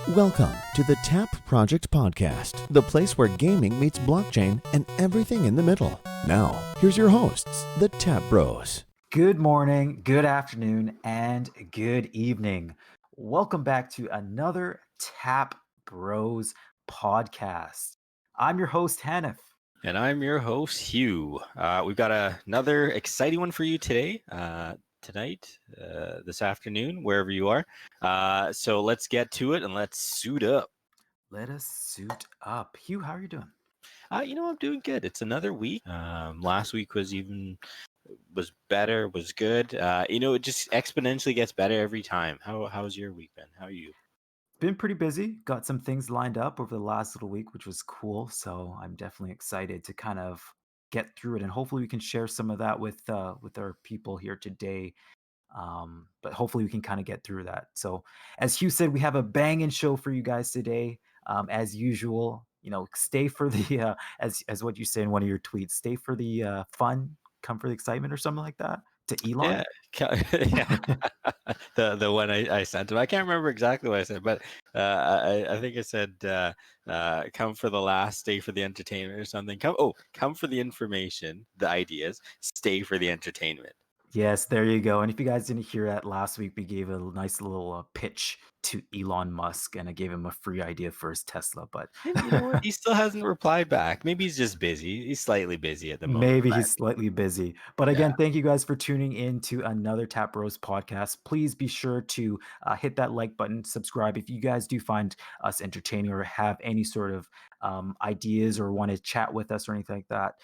Welcome to the Tap Project Podcast, the place where gaming meets blockchain and everything in the middle. Now, here's your hosts, the Tap Bros. Good morning, good afternoon, and good evening. Welcome back to another Tap Bros podcast. I'm your host, Haniff. And I'm your host, Hugh. We've got another exciting one for you today, tonight, this afternoon, wherever you are. So let's get to it and let's suit up. Let us suit up. Hugh, how are you doing? I'm doing good. It's another week. Last week was better, was good. It just exponentially gets better every time. How's your week been? How are you? Been pretty busy. Got some things lined up over the last little week, which was cool. So I'm definitely excited to kind of get through it, and hopefully we can share some of that with our people here today. But hopefully we can kind of get through that. So, as Hugh said, we have a banging show for you guys today. As usual, stay for the as what you say in one of your tweets. Stay for the fun, come for the excitement, or something like that. To Elon. Yeah. The one I sent him. I can't remember exactly what I said, but I think I said come for the last, stay for the entertainment or something. Come for the information, the ideas, stay for the entertainment. Yes, there you go. And if you guys didn't hear that last week, we gave a nice little pitch to Elon Musk, and I gave him a free idea for his Tesla. But And you know what? He still hasn't replied back. Maybe he's just busy. He's slightly busy at the moment. maybe he's slightly busy. But Yeah. again, thank you guys for tuning in to another Tap Bros podcast. Please be sure to hit that like button, subscribe. If you guys do find us entertaining or have any sort of ideas or want to chat with us or anything like that,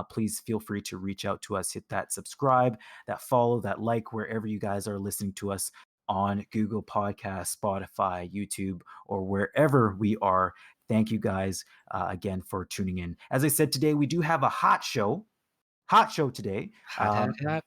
please feel free to reach out to us. Hit that subscribe, that follow, that like, wherever you guys are listening to us on Google Podcasts, Spotify, YouTube, or wherever we are. Thank you guys again for tuning in. As I said, today we do have a hot show today. Hot.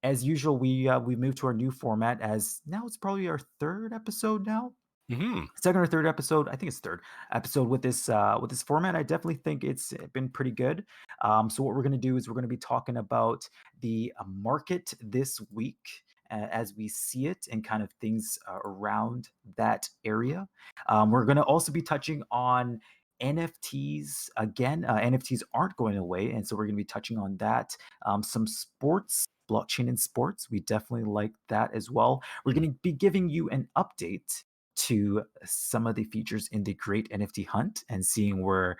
As usual, we moved to our new format. As now it's probably our third episode now. Mm-hmm. Second or third episode. I think it's third episode with this format. I definitely think it's been pretty good. So what we're going to do is we're going to be talking about the market this week as we see it and kind of things around that area. We're going to also be touching on NFTs again. NFTs aren't going away, and so we're going to be touching on that. Some sports, blockchain in sports. We definitely like that as well. We're going to be giving you an update to some of the features in the Great NFT Hunt and seeing where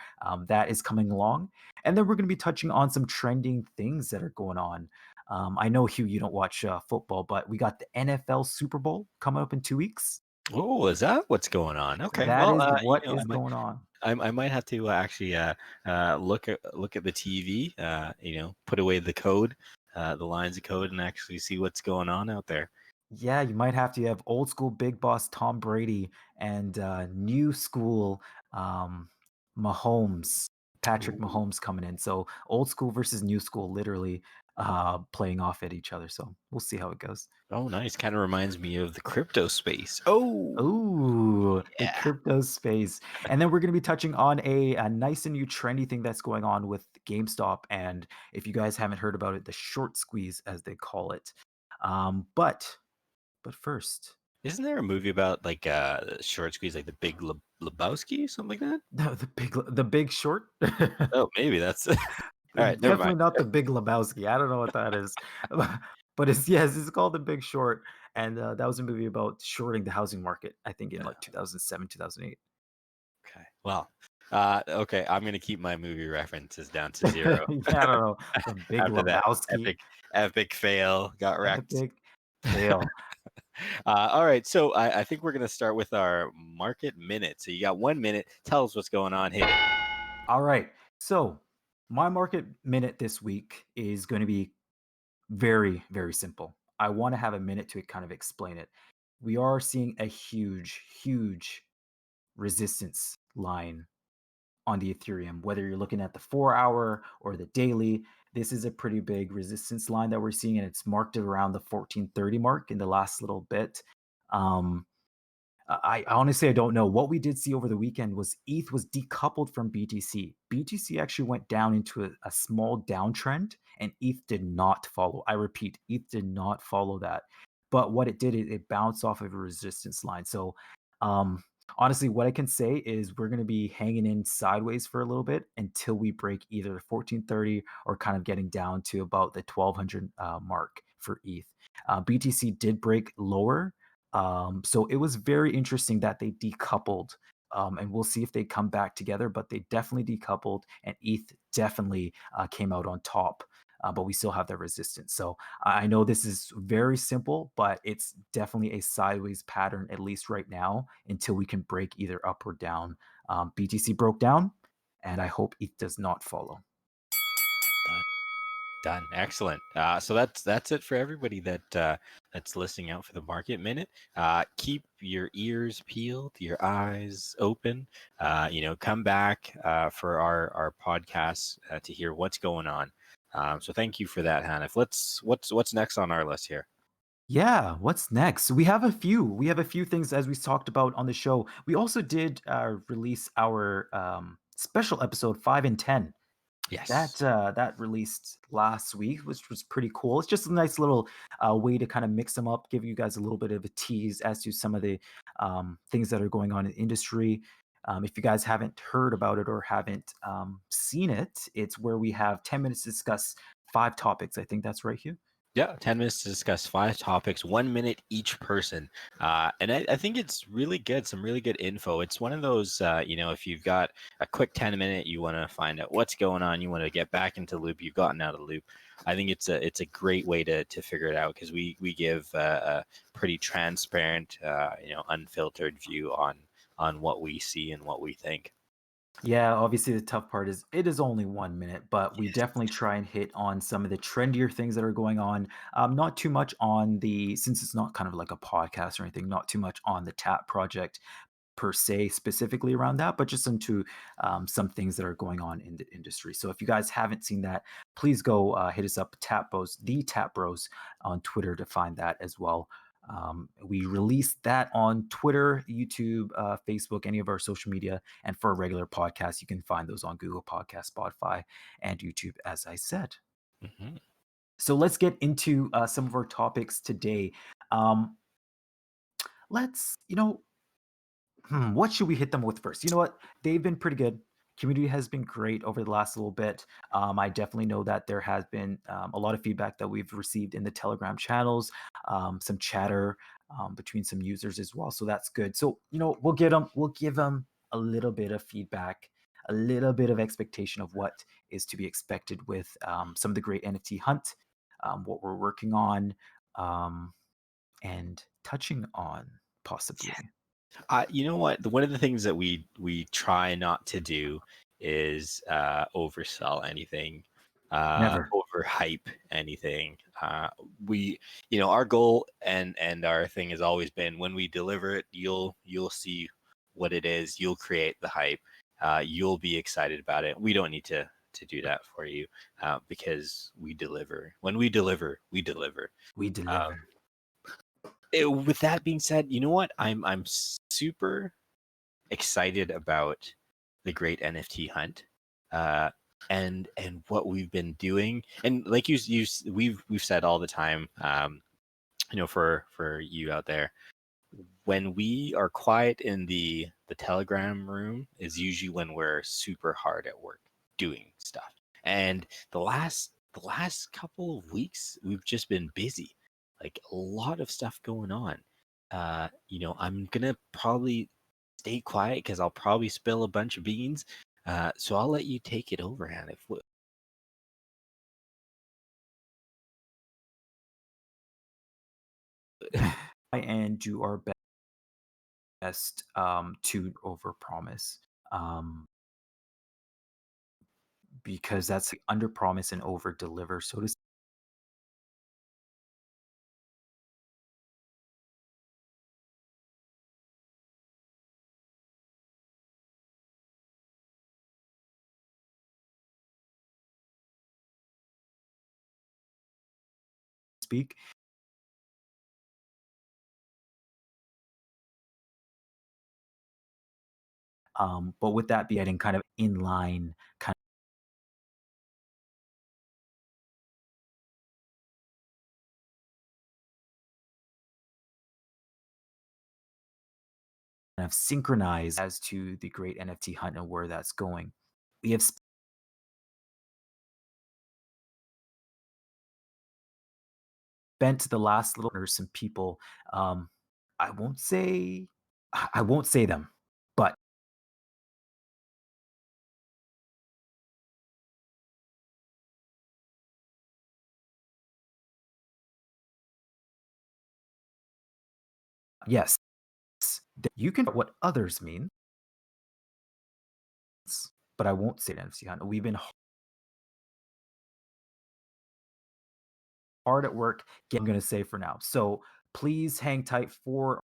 that is coming along. And then we're going to be touching on some trending things that are going on. I know, Hugh, you don't watch football, but we got the NFL Super Bowl coming up in 2 weeks. Oh, is that what's going on? Okay. That Well, is what is going on. I might have to actually look at the TV. Put away the code, the lines of code, and actually see what's going on out there. Yeah, you might have to have old school big boss Tom Brady and new school Mahomes, Patrick Ooh. Mahomes coming in. So old school versus new school, literally playing off at each other. So we'll see how it goes. Oh, nice. Kind of reminds me of the crypto space. Oh, Ooh, the yeah. crypto space. And then we're going to be touching on a nice and new trendy thing that's going on with GameStop. And if you guys haven't heard about it, the short squeeze, as they call it. But first, Isn't there a movie about like short squeeze, like the Big Lebowski, something like that? the Big Short. Oh, maybe that's all right. Never Definitely mind. not the Big Lebowski. I don't know what that is, but it's called the Big Short, and that was a movie about shorting the housing market. I think in like 2007, 2008. Okay. Well, okay. I'm gonna keep my movie references down to zero. Yeah, I don't know. The Big After that Lebowski. epic fail, got wrecked. Epic fail. All right, so I think we're gonna start with our market minute. So you got 1 minute. Tell us what's going on. Hit it. All right. So my market minute this week is going to be very, very simple. I want to have a minute to kind of explain it. We are seeing a huge, huge resistance line on the Ethereum, whether you're looking at the 4 hour or the daily. This is a pretty big resistance line that we're seeing, and it's marked around the 1430 mark in the last little bit. Um, I honestly I don't know. What we did see over the weekend was ETH was decoupled from BTC. BTC actually went down into a small downtrend, and ETH did not follow. I repeat, ETH did not follow that. But what it did, it bounced off of a resistance line. So Honestly, what I can say is we're going to be hanging in sideways for a little bit until we break either 1430 or kind of getting down to about the 1200 mark for ETH. BTC did break lower. So it was very interesting that they decoupled. And we'll see if they come back together, but they definitely decoupled, and ETH definitely came out on top. But we still have that resistance. So I know this is very simple, but it's definitely a sideways pattern, at least right now, until we can break either up or down. BTC broke down, and I hope ETH does not follow. Done. Excellent. So that's it for everybody that's listening out for the Market Minute. Keep your ears peeled, your eyes open. Come back for our podcasts to hear what's going on. So thank you for that, Haniff. What's next on our list here? Yeah, what's next? We have a few. We have a few things as we talked about on the show. We also did release our special episode 5 and 10. Yes. That released last week, which was pretty cool. It's just a nice little way to kind of mix them up, give you guys a little bit of a tease as to some of the things that are going on in the industry. If you guys haven't heard about it or haven't seen it, it's where we have 10 minutes to discuss 5 topics. I think that's right, Hugh. Yeah, 10 minutes to discuss 5 topics, 1 minute each person. And I think it's really good, some really good info. It's one of those, if you've got a quick 10 minute, you want to find out what's going on, you want to get back into the loop, you've gotten out of the loop. I think it's a great way to figure it out because we give a pretty transparent, unfiltered view on what we see and what we think. Yeah, obviously the tough part is it is only 1 minute, but we Yes. definitely try and hit on some of the trendier things that are going on. Not too much on since it's not kind of like a podcast or anything, not too much on the Tap project per se, specifically around that, but just into some things that are going on in the industry. So if you guys haven't seen that, please go hit us up, the Tap Bros on Twitter to find that as well. We release that on Twitter, YouTube, Facebook, any of our social media. And for a regular podcast, you can find those on Google Podcast, Spotify, and YouTube, as I said. Hmm. So let's get into some of our topics today. Um, let's, what should we hit them with first? You know what? They've been pretty good. Community has been great over the last little bit. I definitely know that there has been a lot of feedback that we've received in the Telegram channels, some chatter between some users as well. So that's good. So we'll give them a little bit of feedback, a little bit of expectation of what is to be expected with some of the Great NFT Hunt, what we're working on, and touching on possibly. You know what? One of the things that we try not to do is oversell anything, Never. overhype anything. We, our goal and our thing has always been when we deliver it, you'll see what it is. You'll create the hype. You'll be excited about it. We don't need to do that for you because we deliver. When we deliver, we deliver. We Um, deliver. with that being said, you know what? I'm super excited about the Great NFT Hunt, uh, and what we've been doing. And like we've said all the time, for you out there, when we are quiet in the Telegram room is usually when we're super hard at work doing stuff. And the last couple of weeks, we've just been busy, like a lot of stuff going on. I'm gonna probably stay quiet because I'll probably spill a bunch of beans. So I'll let you take it over, Hannah. And do our best to overpromise, because that's like under promise and over deliver, so to speak. But with that being kind of in line, kind of of synchronize as to the Great NFT Hunt and where that's going. We have spent the last little or some people. I won't say I won't say them, but yes, you can what others mean, but I won't say NFC Hunt. We've been hard at work. I'm going to say for now. So please hang tight for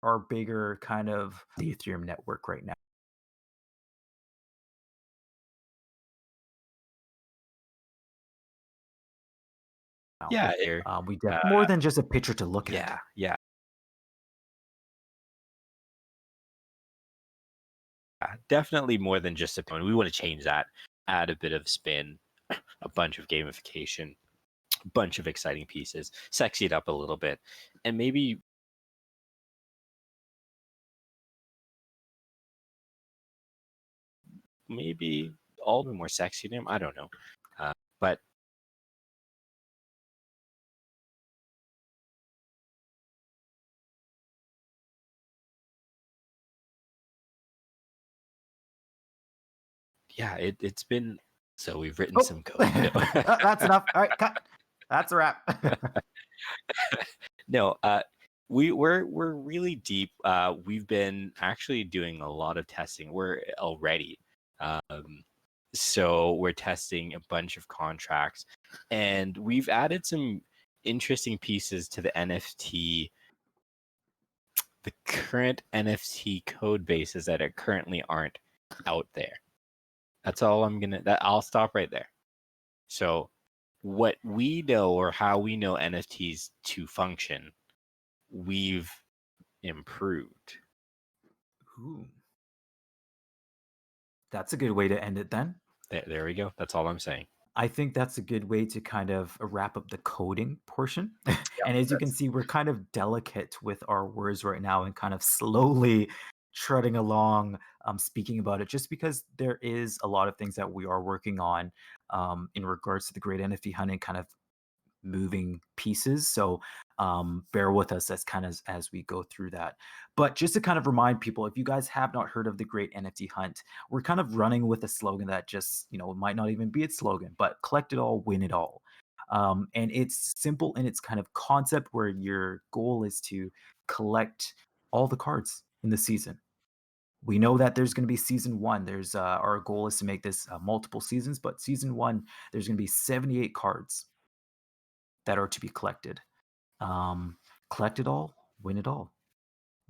our bigger kind of the Ethereum network right now. Yeah, We more than just a picture to look at. Yeah. Definitely more than just a pin. We want to change that, add a bit of spin, a bunch of gamification, a bunch of exciting pieces, sexy it up a little bit, and maybe all the more sexy to him. I don't know, but yeah, it's been. So we've written some code. That's enough. All right, cut. That's a wrap. No, we're really deep. We've been actually doing a lot of testing. We're already. So we're testing a bunch of contracts, and we've added some interesting pieces to the NFT, the current NFT code bases that currently aren't out there. That's all I'll stop right there. So what we know, or how we know NFTs to function, we've improved. Ooh. That's a good way to end it then. There we go. That's all I'm saying. I think that's a good way to kind of wrap up the coding portion. And as you can see, we're kind of delicate with our words right now and kind of slowly trudging along, speaking about it, just because there is a lot of things that we are working on in regards to the Great NFT Hunting kind of moving pieces. So bear with us as we go through that. But just to kind of remind people, if you guys have not heard of the Great NFT Hunt, we're kind of running with a slogan that just, it might not even be its slogan, but collect it all, win it all. And it's simple in its kind of concept, where your goal is to collect all the cards in the season. We know that there's going to be season one. There's our goal is to make this multiple seasons, but season one, there's going to be 78 cards that are to be collected. Collect it all, win it all.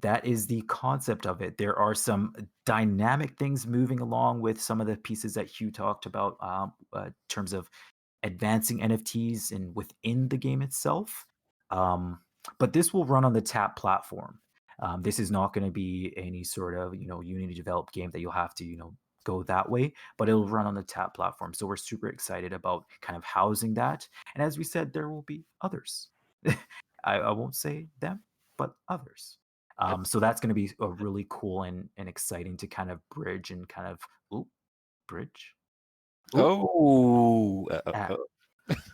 That is the concept of it. There are some dynamic things moving along with some of the pieces that Hugh talked about in terms of advancing NFTs and within the game itself. But this will run on the Tap platform. This is not going to be any sort of Unity developed game that you'll have to go that way, but it'll run on the Tap platform. So we're super excited about kind of housing that. And as we said, there will be others. I won't say them, but others. So that's going to be a really cool and exciting to kind of bridge and kind of bridge.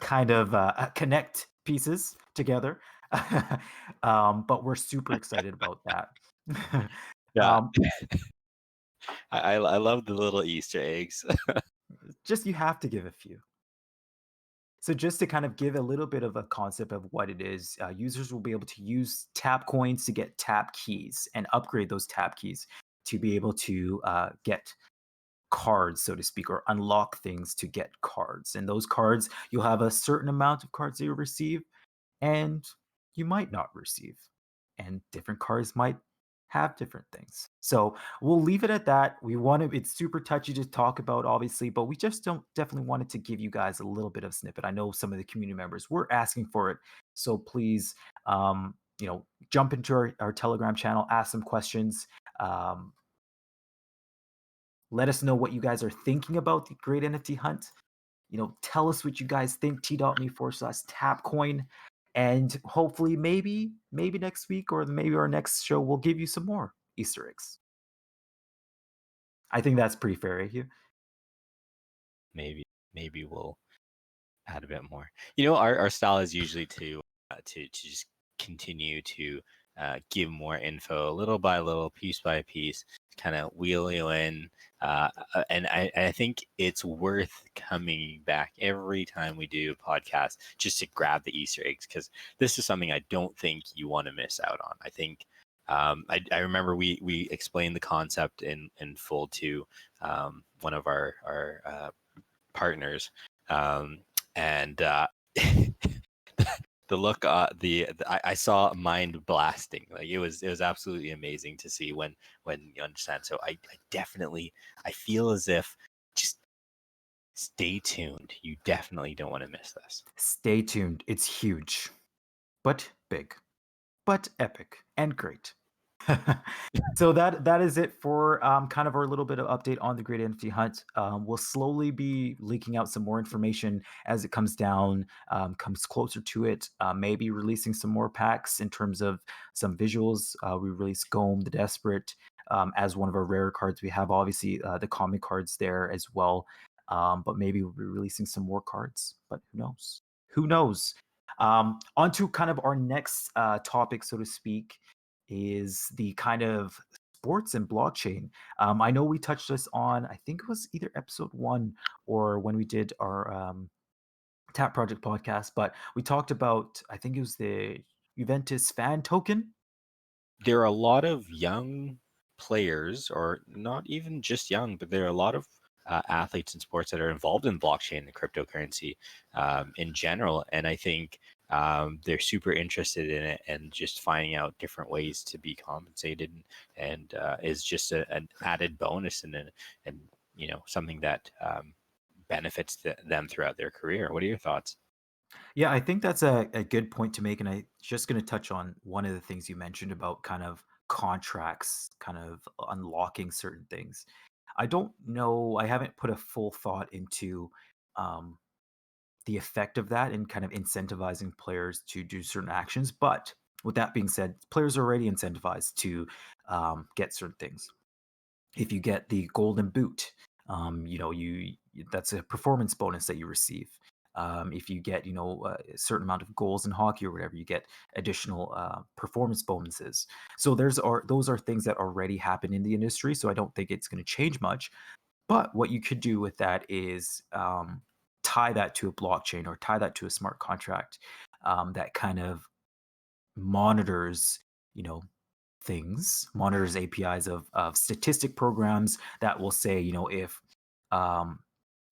Kind of connect pieces together. But we're super excited about that. Yeah. I love the little Easter eggs. Just you have to give a few. So just to kind of give a little bit of a concept of what it is, users will be able to use Tap coins to get Tap keys and upgrade those Tap keys to be able to get cards, so to speak, or unlock things to get cards. And those cards, you'll have a certain amount of cards that you receive, and you might not receive. And different cards might have different things. So we'll leave it at that. It's super touchy to talk about, obviously, but we just definitely wanted to give you guys a little bit of snippet. I know some of the community members were asking for it. So please, jump into our Telegram channel, ask some questions. Um, let us know what you guys are thinking about the Great NFT Hunt. Tell us what you guys think. t.me/tapcoin. And hopefully, maybe next week or maybe our next show, we'll give you some more Easter eggs. I think that's pretty fair, Hugh. Maybe we'll add a bit more. Our style is usually to just continue to give more info little by little, piece by piece, kind of wheel you in. And I think it's worth coming back every time we do a podcast just to grab the Easter eggs, because this is something I don't think you want to miss out on. I think I remember we explained the concept in full to one of our partners, and the look, I saw mind blasting. Like it was absolutely amazing to see when you understand. So I definitely, I feel as if, just stay tuned. You definitely don't want to miss this. Stay tuned. It's huge, but big, but epic and great. So that is it for kind of our little bit of update on the Great NFT Hunt. We'll slowly be leaking out some more information as it comes down, comes closer to it. Maybe releasing some more packs in terms of some visuals. We released Gome the Desperate as one of our rare cards. We have obviously the comic cards there as well, but maybe we'll be releasing some more cards. But who knows? Who knows? On to kind of our next topic, so to speak, is the kind of sports and blockchain. I know we touched this on, I think it was either episode 1 or when we did our Tap Project podcast, but we talked about, I think it was the Juventus fan token. There are a lot of young players, or not even just young, but there are a lot of athletes in sports that are involved in blockchain and cryptocurrency in general. And I think they're super interested in it, and just finding out different ways to be compensated, and is just an added bonus, and something that benefits them throughout their career. What are your thoughts? Yeah, I think that's a good point to make. And I just going to touch on one of the things you mentioned about kind of contracts, kind of unlocking certain things. I don't know, I haven't put a full thought into um, the effect of that and kind of incentivizing players to do certain actions. But with that being said, players are already incentivized to get certain things. If you get the golden boot, you that's a performance bonus that you receive. If you get a certain amount of goals in hockey or whatever, you get additional performance bonuses. So those are things that already happen in the industry. So I don't think it's going to change much. But what you could do with that is tie that to a blockchain or tie that to a smart contract that kind of monitors, you know, monitors APIs of statistic programs that will say, if um,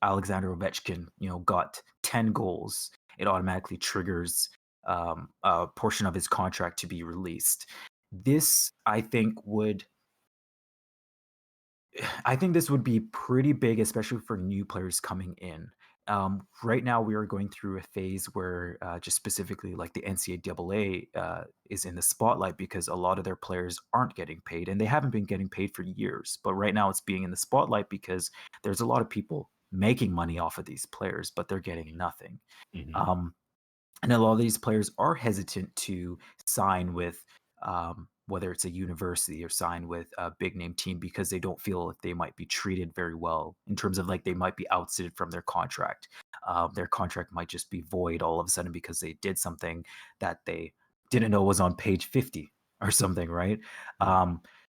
Alexander Ovechkin, got 10 goals, it automatically triggers a portion of his contract to be released. This, I think this would be pretty big, especially for new players coming in. Right now, we are going through a phase where just specifically like the NCAA is in the spotlight because a lot of their players aren't getting paid, and they haven't been getting paid for years. But right now, it's being in the spotlight because there's a lot of people making money off of these players, but they're getting nothing. Mm-hmm. And a lot of these players are hesitant to sign with whether it's a university or sign with a big name team because they don't feel like they might be treated very well in terms of like they might be ousted from their contract. Their contract might just be void all of a sudden because they did something that they didn't know was on page 50 or something, right?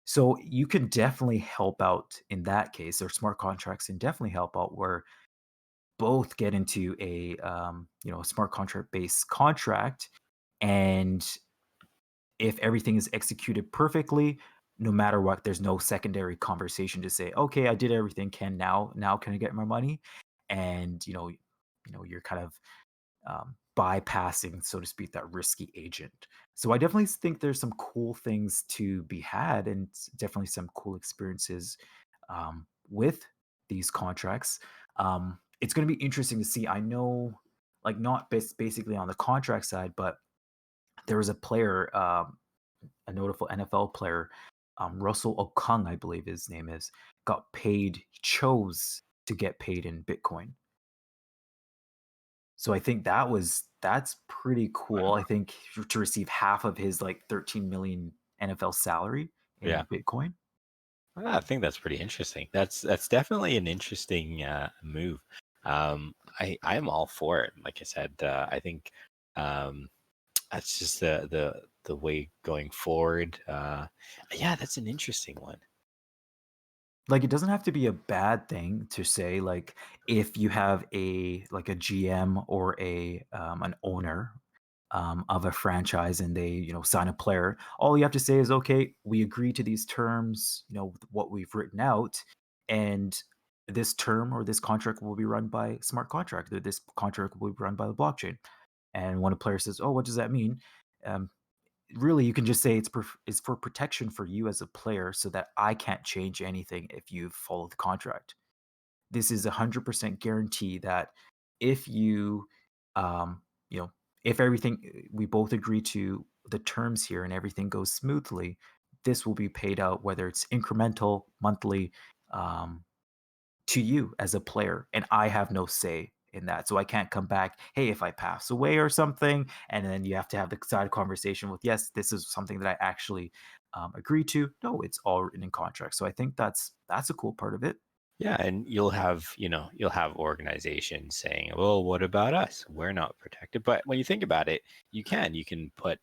So you can definitely help out in that case, or smart contracts can definitely help out where both get into a smart contract based contract, and if everything is executed perfectly, no matter what, there's no secondary conversation to say, okay, I did everything, now can I get my money? And you're kind of bypassing, so to speak, that risky agent. So I definitely think there's some cool things to be had, and definitely some cool experiences with these contracts. It's going to be interesting to see. I know, like, not basically on the contract side, but there was a player, a notable NFL player, Russell Okung, I believe his name is, got paid, chose to get paid in Bitcoin. So I think that's pretty cool. I Wow. think to receive half of his like 13 million NFL salary Yeah. in Bitcoin. I think that's pretty interesting. That's definitely an interesting move. I'm all for it. Like I said, I think um, that's just the way going forward. Yeah, that's an interesting one. Like it doesn't have to be a bad thing to say like if you have a GM or a an owner of a franchise and they sign a player, all you have to say is okay, we agree to these terms, what we've written out, and this term or this contract will be run by smart contract, or this contract will be run by the blockchain. And when a player says, oh, what does that mean? um, Really you can just say it's for protection for you as a player so that I can't change anything if you follow the contract. This is 100% guarantee that if you um you know if everything we both agree to the terms here and everything goes smoothly, this will be paid out, whether it's incremental, monthly, um to you as a player, and I have no say in that. So I can't come back, hey, if I pass away or something, and then you have to have the side conversation with, yes, this is something that I actually agree to. No, it's all written in contract. So I think that's a cool part of it. Yeah, and you'll have organizations saying, "Well, what about us? We're not protected." But when you think about it, you can put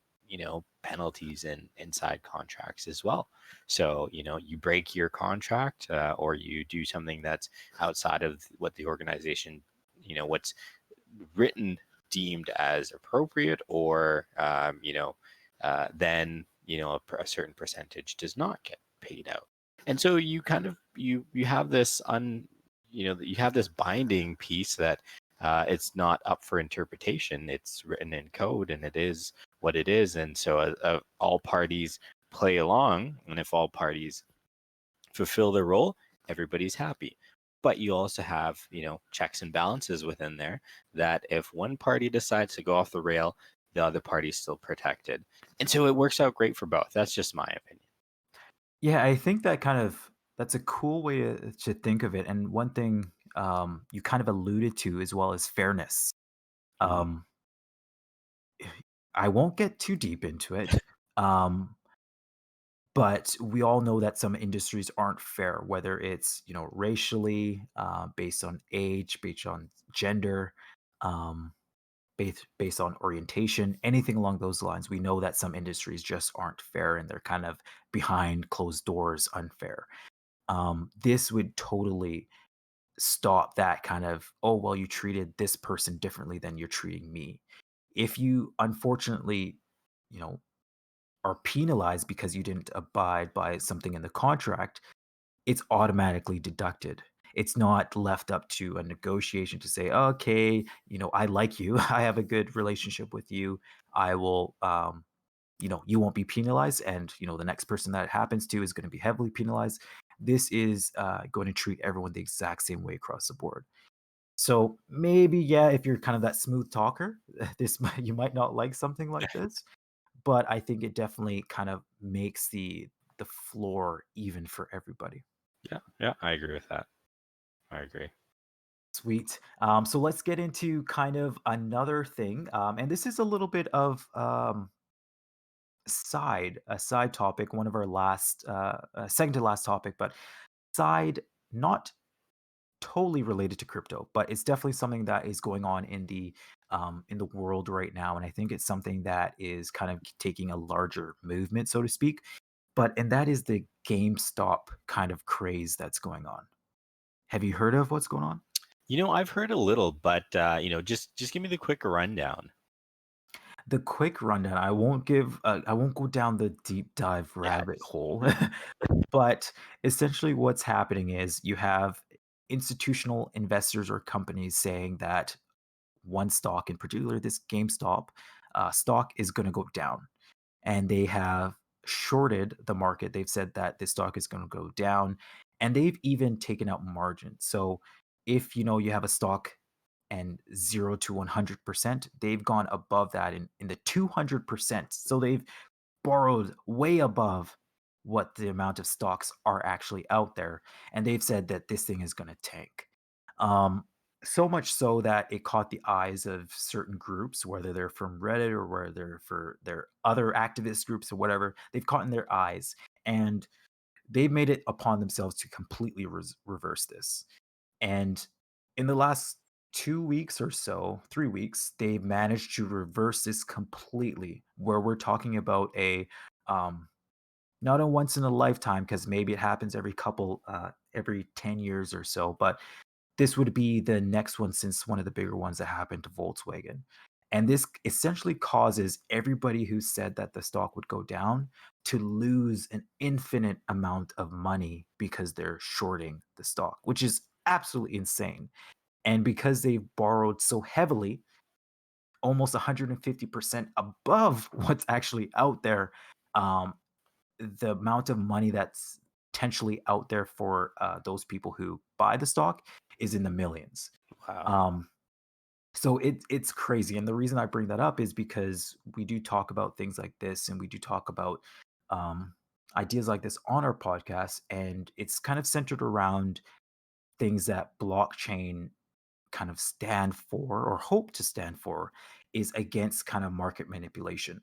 penalties in inside contracts as well. So you break your contract, or you do something that's outside of what the organization, what's written deemed as appropriate, or then a certain percentage does not get paid out. And so you kind of you have this you have this binding piece that it's not up for interpretation. It's written in code, and it is what it is. And so all parties play along, and if all parties fulfill their role, everybody's happy. But you also have, checks and balances within there, that if one party decides to go off the rail, the other party's still protected. And so it works out great for both. That's just my opinion. Yeah, I think that's a cool way to think of it. And one thing you kind of alluded to as well as fairness. Mhm. Um, I won't get too deep into it. Um, but we all know that some industries aren't fair, whether it's racially, based on age, based on gender, um, based on orientation, anything along those lines. We know that some industries just aren't fair and they're kind of behind closed doors unfair. This would totally stop that kind of, oh well, you treated this person differently than you're treating me. If you unfortunately you know are penalized because you didn't abide by something in the contract, it's automatically deducted. It's not left up to a negotiation to say, okay, I like you. I have a good relationship with you. I will, you won't be penalized. And, the next person that it happens to is going to be heavily penalized. This is going to treat everyone the exact same way across the board. So maybe, yeah, if you're kind of that smooth talker, you might not like something like this, but I think it definitely kind of makes the floor even for everybody. Yeah, yeah, I agree with that. I agree. Sweet. So let's get into kind of another thing, and this is a little bit of a side topic, one of our last, second to last topic, but side, not totally related to crypto, but it's definitely something that is going on in the world right now, and I think it's something that is kind of taking a larger movement, so to speak. And that is the GameStop kind of craze that's going on. Have you heard of what's going on? I've heard a little, but just give me the quick rundown. The quick rundown. I won't go down the deep dive Yeah, rabbit just hole, but essentially what's happening is you have institutional investors or companies saying that one stock, in particular this GameStop stock, is going to go down, and they have shorted the market. They've said that this stock is going to go down, and they've even taken out margin. So if you have a stock and 0 to 100%. They've gone above that in the 200%. So they've borrowed way above what the amount of stocks are actually out there. And they've said that this thing is going to tank. Um, so much so that it caught the eyes of certain groups, whether they're from Reddit or whether they're for their other activist groups or whatever. They've caught in their eyes, and they've made it upon themselves to completely reverse this. And in the last 2 weeks or so, 3 weeks, they've managed to reverse this completely, where we're talking about a um, not a once in a lifetime, because maybe it happens every 10 years or so, but this would be the next one since one of the bigger ones that happened to Volkswagen. And this essentially causes everybody who said that the stock would go down to lose an infinite amount of money because they're shorting the stock, which is absolutely insane. And because they've borrowed so heavily, almost 150% above what's actually out there, um, the amount of money that's potentially out there for those people who buy the stock is in the millions. Wow. Um, so it's crazy, and the reason I bring that up is because we do talk about things like this, and we do talk about um, ideas like this on our podcast, and it's kind of centered around things that blockchain kind of stand for or hope to stand for is against kind of market manipulation.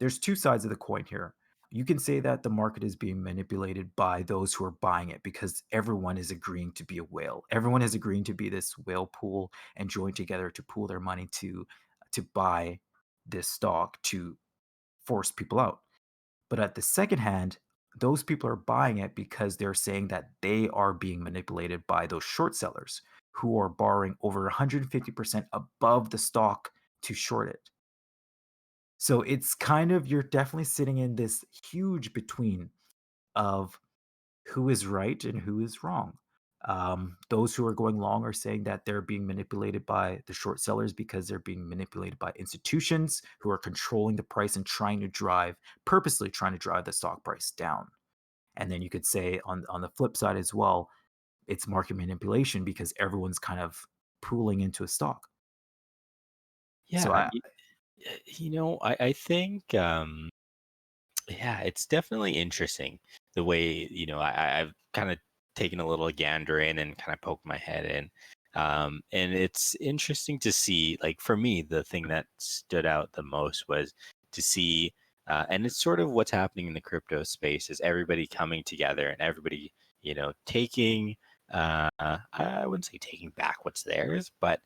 There's two sides of the coin here. You can say that the market is being manipulated by those who are buying it because everyone is agreeing to be a whale. Everyone is agreeing to be this whale pool and join together to pool their money to buy this stock to force people out. But at the second hand, those people are buying it because they're saying that they are being manipulated by those short sellers who are borrowing over 150% above the stock to short it. So it's kind of, you're definitely sitting in this huge between of who is right and who is wrong. Those who are going long are saying that they're being manipulated by the short sellers because they're being manipulated by institutions who are controlling the price and purposely trying to drive the stock price down. And then you could say on the flip side as well, it's market manipulation because everyone's kind of pooling into a stock. So Yeah. I think yeah, it's definitely interesting the way, I've kind of taken a little gander in and kind of poked my head in. And it's interesting to see, like for me, the thing that stood out the most was to see, and it's sort of what's happening in the crypto space is everybody coming together and everybody, taking, I wouldn't say taking back what's theirs, but,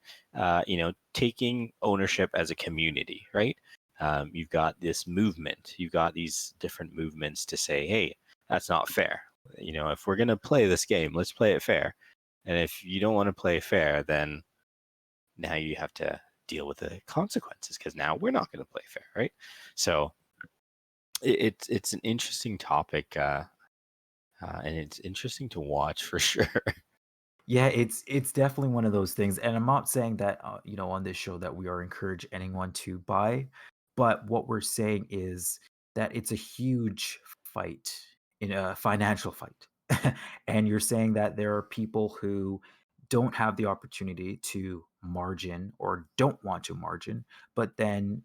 taking ownership as a community, right? You've got this movement, you've got these different movements to say, hey, that's not fair. If we're going to play this game, let's play it fair. And if you don't want to play fair, then now you have to deal with the consequences because now we're not going to play fair, right? So it's an interesting topic, and it's interesting to watch for sure. yeah, it's definitely one of those things, and I'm not saying that on this show that we are encourage anyone to buy, but what we're saying is that it's a huge fight in a financial fight, and you're saying that there are people who don't have the opportunity to margin or don't want to margin, but then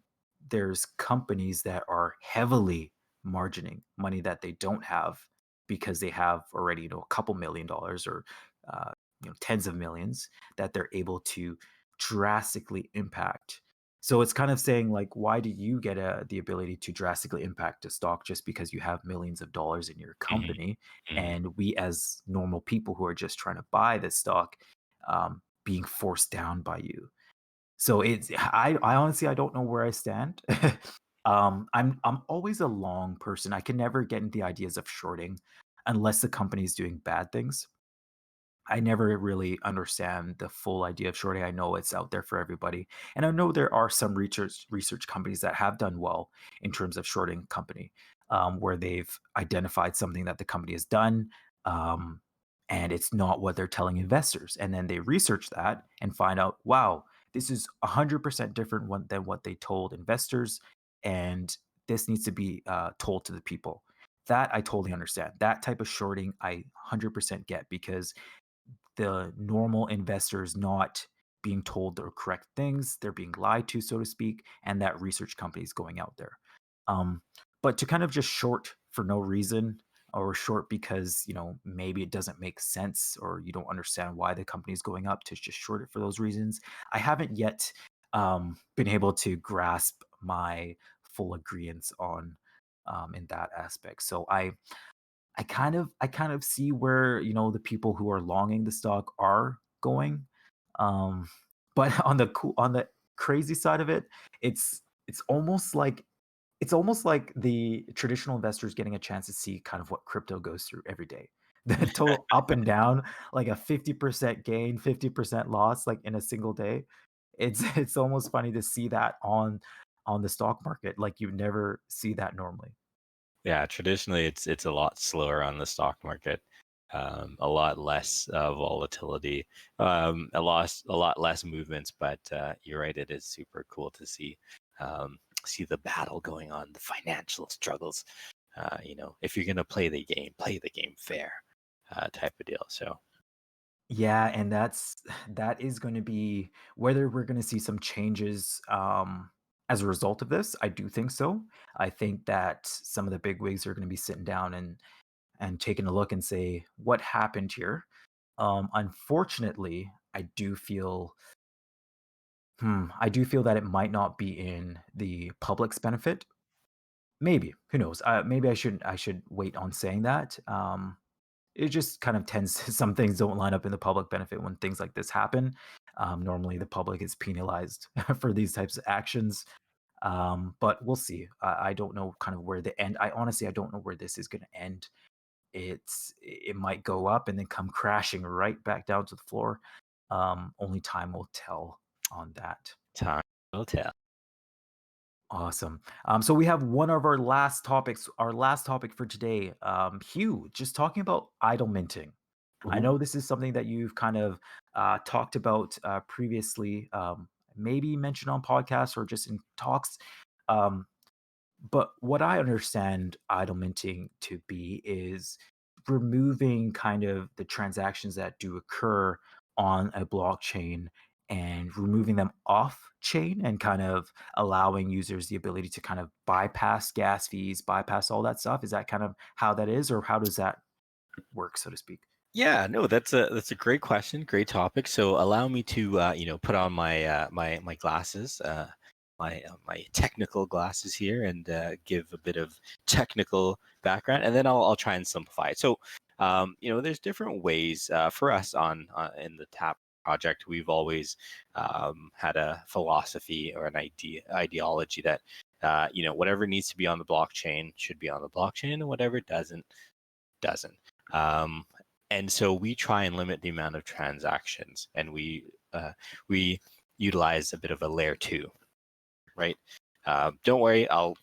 there's companies that are heavily margining money that they don't have because they have already a couple $1 million or uh, tens of millions that they're able to drastically impact. So it's kind of saying like, why do you get the ability to drastically impact a stock just because you have millions of dollars in your Mhm, company, mhm. and we as normal people who are just trying to buy this stock being forced down by you? So I honestly I don't know where I stand. I'm always a long person. I can never get into the ideas of shorting unless the company is doing bad things. I never really understand the full idea of shorting. I know it's out there for everybody, and I know there are some research companies that have done well in terms of shorting company, where they've identified something that the company has done, um, and it's not what they're telling investors, and then they research that and find out, wow, this is 100% different than what they told investors, and this needs to be told to the people. That I totally understand. That type of shorting I 100% get because the normal investor is not being told the correct things, they're being lied to, so to speak, and that research company is going out there. Um, but to kind of just short for no reason, or short because maybe it doesn't make sense or you don't understand why the company is going up, to just short it for those reasons, I haven't yet been able to grasp my full agreement on in that aspect. So I kind of see where the people who are longing the stock are going. Um, but on the crazy side of it, it's it's almost like it's almost like the traditional investors getting a chance to see kind of what crypto goes through every day. The total up and down, like a 50% gain, 50% loss, like in a single day. It's almost funny to see that on the stock market. Like you never see that normally. Yeah, traditionally it's a lot slower on the stock market, a lot less volatility, a lot less movements. But you're right, it is super cool to see the battle going on, the financial struggles. If you're gonna play the game fair, type of deal. So Yeah, and that is going to be whether we're going to see some changes as a result of this. I do think so. I think that some of the big wigs are going to be sitting down and taking a look and say what happened here. Unfortunately, I do feel that it might not be in the public's benefit. Maybe, who knows? Maybe I should wait on saying that. It just kind of tends some things don't line up in the public benefit when things like this happen. Normally, the public is penalized for these types of actions. But we'll see. I don't know kind of where the end. I honestly I don't know where this is going to end. It might go up and then come crashing right back down to the floor. Only time will tell on that. time will tell. Awesome. So we have one of our last topics. Our last topic for today, Hugh, just talking about idle minting. I Ooh. know this is something that you've kind of talked about previously, maybe mentioned on podcasts or just in talks. Um, but what I understand idle minting to be is removing kind of the transactions that do occur on a blockchain and removing them off chain and kind of allowing users the ability to kind of bypass gas fees, bypass all that stuff. Is that kind of how that is, or how does that work, so to speak? Yeah, no, that's a great question, great topic. So allow me to put on my glasses, my technical glasses here, and give a bit of technical background, and then I'll try and simplify it. So there's different ways for us on in the Tap project. We've always had a philosophy or an ideology that whatever needs to be on the blockchain should be on the blockchain, and whatever doesn't. Um, and so we try and limit the amount of transactions, and we utilize a bit of a layer two, right? Don't worry, I'll.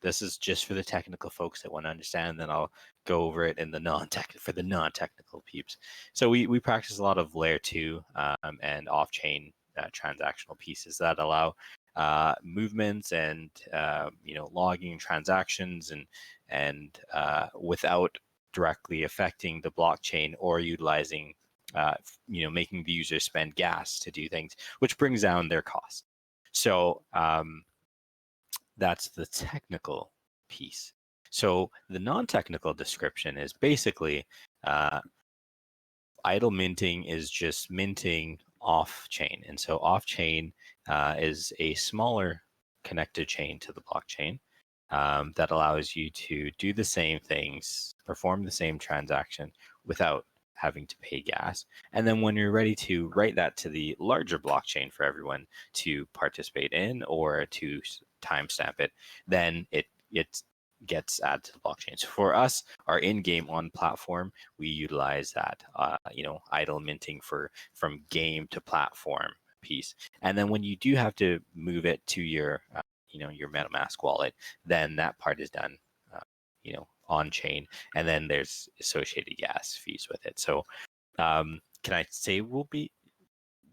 This is just for the technical folks that want to understand. And then I'll go over it in the non-technical peeps. So we practice a lot of layer two and off-chain transactional pieces that allow movements and logging transactions and without directly affecting the blockchain or utilizing making the user spend gas to do things, which brings down their cost. So that's the technical piece. So the non-technical description is basically idle minting is just minting off chain. And so off chain is a smaller connected chain to the blockchain that allows you to do the same things, perform the same transaction without having to pay gas. And then when you're ready to write that to the larger blockchain for everyone to participate in or to timestamp it, then it gets added to the blockchain. So for us, our in-game on platform, we utilize that idle minting from game to platform piece. And then when you do have to move it to your your MetaMask wallet, then that part is done on chain, and then there's associated gas fees with it. So can I say we'll be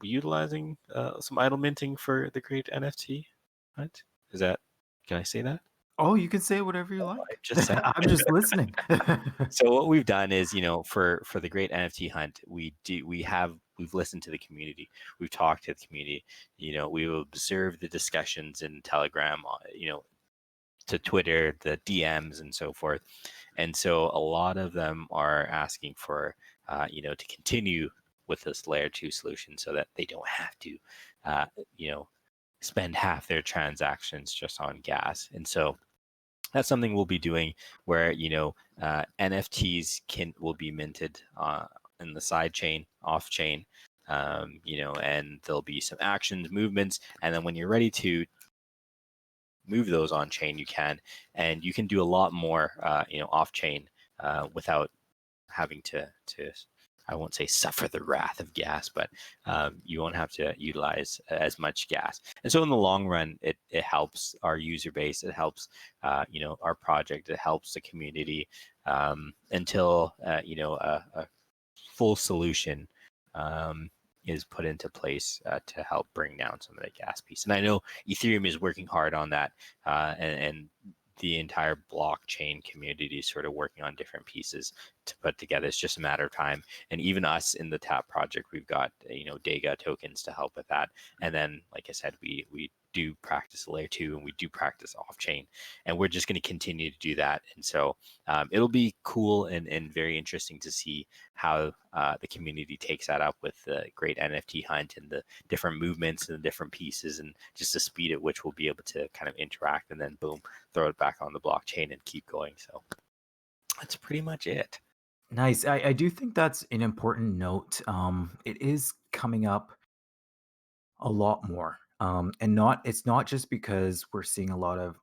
utilizing some idle minting for the Great NFT Hunt? Can I say that? Oh, you can say whatever you I like. just said. I'm just listening. So what we've done is, for the Great NFT Hunt, we have we've listened to the community, we've talked to the community, we've observed the discussions in Telegram, to Twitter, the DMs and so forth. And so a lot of them are asking for, to continue with this layer 2 solution so that they don't have to, uh, you know, spend half their transactions just on gas. And so that's something we'll be doing where, NFTs will be minted in the side chain, off chain, and there'll be some actions, movements. And then when you're ready to move those on chain, you can, and you can do a lot more, off chain without having to I won't say suffer the wrath of gas, but you won't have to utilize as much gas. And so in the long run, it helps our user base, it helps our project, it helps the community until a full solution is put into place to help bring down some of the gas piece. And I know Ethereum is working hard on that, and the entire blockchain community is sort of working on different pieces to put together. It's just a matter of time. And even us in the TAP project, we've got Dega tokens to help with that. And then, like I said, we do practice layer 2 and we do practice off chain, and we're just going to continue to do that. And so it'll be cool and very interesting to see how the community takes that up with the Great NFT Hunt and the different movements and the different pieces, and just the speed at which we'll be able to kind of interact and then boom, throw it back on the blockchain and keep going. So that's pretty much it. Nice. I do think that's an important note. It is coming up a lot more. And it's not just because we're seeing a lot of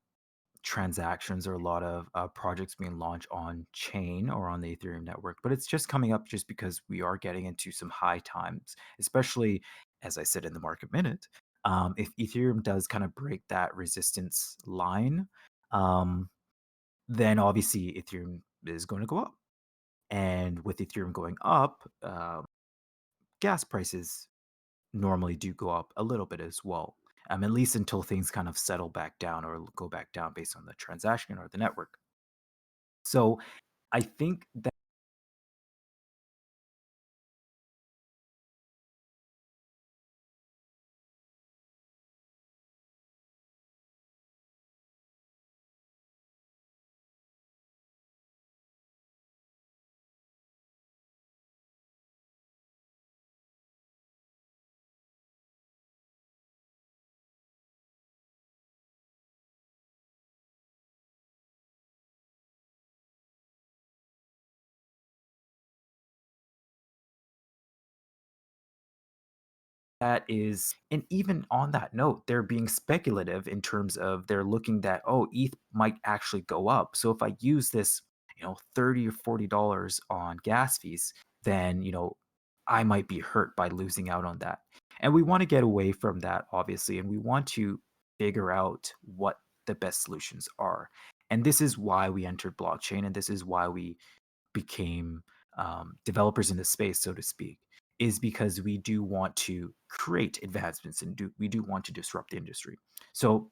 transactions or a lot of projects being launched on chain or on the Ethereum network, but it's just coming up just because we are getting into some high times, especially as I said in the market minute. If Ethereum does kind of break that resistance line, then obviously Ethereum is going to go up. And with Ethereum going up, gas prices normally do go up a little bit as well. At least until things kind of settle back down or go back down based on the transaction or the network. So I think that that is, and even on that note, they're being speculative in terms of they're looking that, oh, ETH might actually go up. So if I use this, $30 or $40 on gas fees, then, I might be hurt by losing out on that. And we want to get away from that, obviously, and we want to figure out what the best solutions are. And this is why we entered blockchain, and this is why we became developers in the space, so to speak, is because we do want to create advancements and we do want to disrupt the industry. So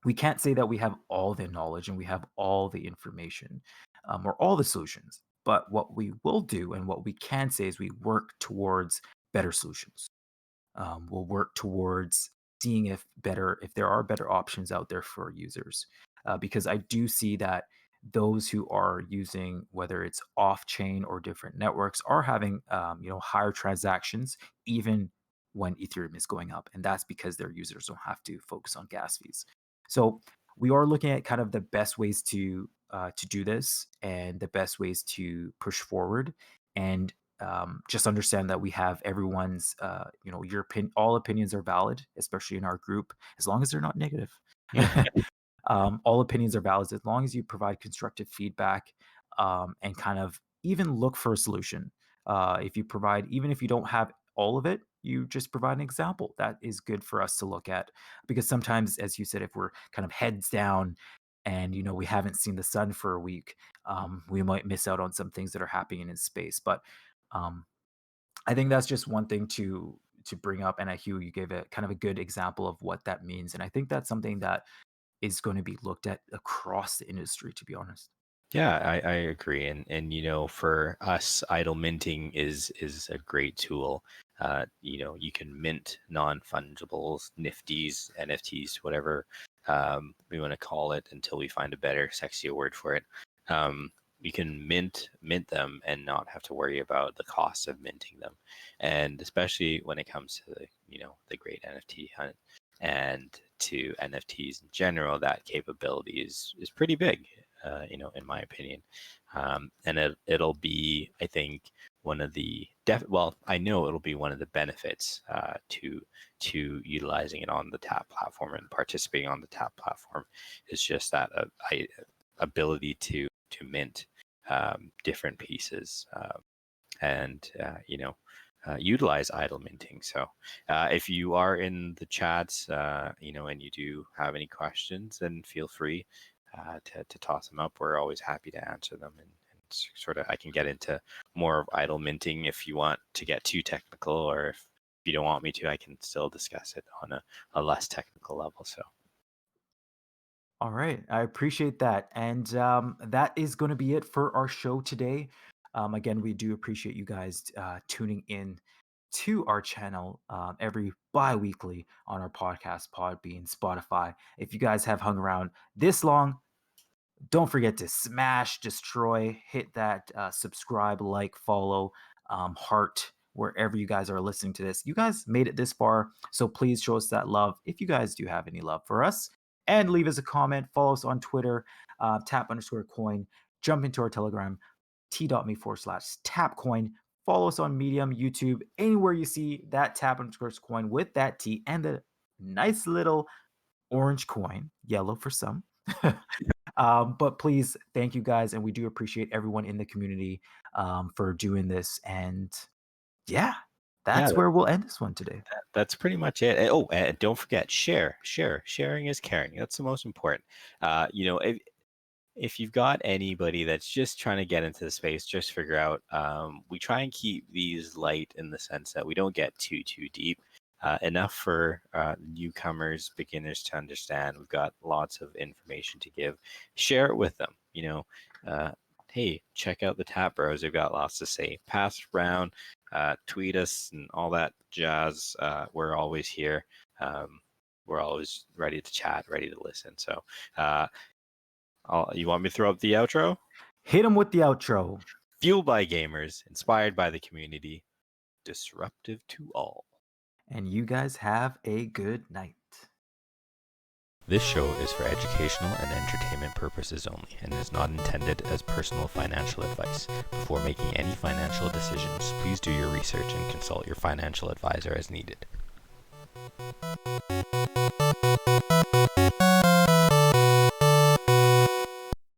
we can't say that we have all the knowledge and we have all the information or all the solutions. But what we will do and what we can say is we work towards better solutions. We'll work towards seeing if there are better options out there for users, because I do see that those who are using, whether it's off chain or different networks, are having higher transactions even when Ethereum is going up, and that's because their users don't have to focus on gas fees. So we are looking at kind of the best ways to do this and the best ways to push forward, and just understand that we have everyone's, your all opinions are valid, especially in our group, as long as they're not negative. All opinions are valid as long as you provide constructive feedback, and kind of even look for a solution. If you provide, even if you don't have all of it, you just provide an example. That is good for us to look at, because sometimes, as you said, if we're kind of heads down and we haven't seen the sun for a week, we might miss out on some things that are happening in space. But um, I think that's just one thing to bring up. And Hugh, you gave a kind of a good example of what that means, and I think that's something that is going to be looked at across the industry, to be honest. Yeah, I agree. And for us, idle minting is a great tool. You can mint non-fungibles, nifties, NFTs, whatever we want to call it, until we find a better, sexier word for it. You can mint them and not have to worry about the cost of minting them. And especially when it comes to the Great NFT Hunt and to NFTs in general, that capability is pretty big, in my opinion. And it'll be, I think, one of the I know it'll be one of the benefits to utilizing it on the TAP platform and participating on the TAP platform, is just that ability to mint different pieces and utilize idle minting. So if you are in the chats, and you do have any questions, then feel free to toss them up. We're always happy to answer them, and sort of I can get into more of idle minting if you want to get too technical, or if you don't want me to, I can still discuss it on a less technical level. So All right, I appreciate that. And that is going to be it for our show today. Again, we do appreciate you guys tuning in to our channel every bi-weekly on our podcast, Podbean, Spotify. If you guys have hung around this long, don't forget to smash, destroy, hit that subscribe, like, follow, heart, wherever you guys are listening to this. You guys made it this far, so please show us that love if you guys do have any love for us. And leave us a comment. Follow us on Twitter, tap_coin. Jump into our Telegram, t.me/tapcoin. Follow us on Medium, YouTube, anywhere you see that tap_coin with that T and the nice little orange coin, yellow for some. But please, thank you guys, and we do appreciate everyone in the community for doing this. And yeah, that's where we'll end this one today. That's pretty much it. And don't forget, sharing is caring. That's the most important. If you've got anybody that's just trying to get into the space, just figure out, we try and keep these light in the sense that we don't get too deep. Enough for newcomers, beginners to understand. We've got lots of information to give. Share it with them. Hey, check out the Tap Bros. They've got lots to say. Pass it around, tweet us, and all that jazz. We're always here. We're always ready to chat, ready to listen. So, you want me to throw up the outro? Hit them with the outro. Fueled by gamers, inspired by the community, disruptive to all. And you guys have a good night. This show is for educational and entertainment purposes only and is not intended as personal financial advice. Before making any financial decisions, please do your research and consult your financial advisor as needed.